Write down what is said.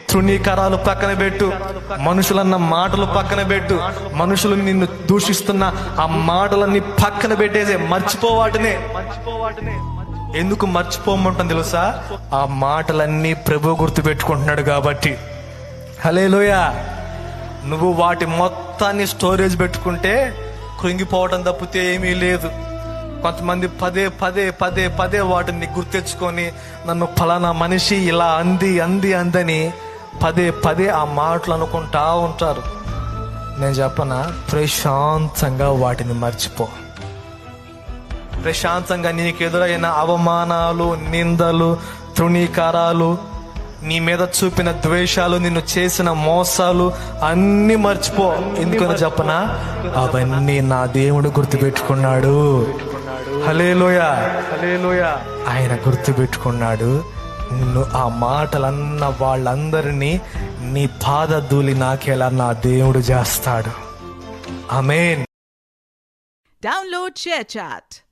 తృణీకారాలు పక్కన పెట్టు, మనుషులన్న మాటలు పక్కన పెట్టు, మనుషులు నిన్ను దూషిస్తున్న ఆ మాటలన్నీ పక్కన పెట్టేసే, మర్చిపో వాటినే. ఎందుకు మర్చిపోమంటాను తెలుసా? ఆ మాటలన్నీ ప్రభు గుర్తు పెట్టుకుంటున్నాడు కాబట్టి. హల్లెలూయా. నువ్వు వాటి మొత్తాన్ని స్టోరేజ్ పెట్టుకుంటే కృంగిపోవడం తప్పితే ఏమీ లేదు. కొంతమంది పదే పదే పదే పదే వాటిని గుర్తెచ్చుకొని నన్ను ఫలానా మనిషి ఇలా అందని పదే పదే ఆ మాటలు అనుకుంటా ఉంటారు. నేను చెప్పనా, ప్రశాంతంగా వాటిని మర్చిపో. ప్రశాంతంగా నీకు ఎదురైన అవమానాలు, నిందలు, తృణీకారాలు, నీ మీద చూపిన ద్వేషాలు, నిన్ను చేసిన మోసాలు అన్ని మర్చిపో. ఎందుకని చెప్పనా, అవన్నీ నా దేవుడు గుర్తుపెట్టుకున్నాడు. హల్లెలూయా, హల్లెలూయా. ఆయన గుర్తుపెట్టుకున్నాడు. నిన్ను ఆ మాటలన్న వాళ్ళందరినీ నీ పాదధూళి నాకేలా నా దేవుడు చేస్తాడు. ఆమేన్. Download ShareChat.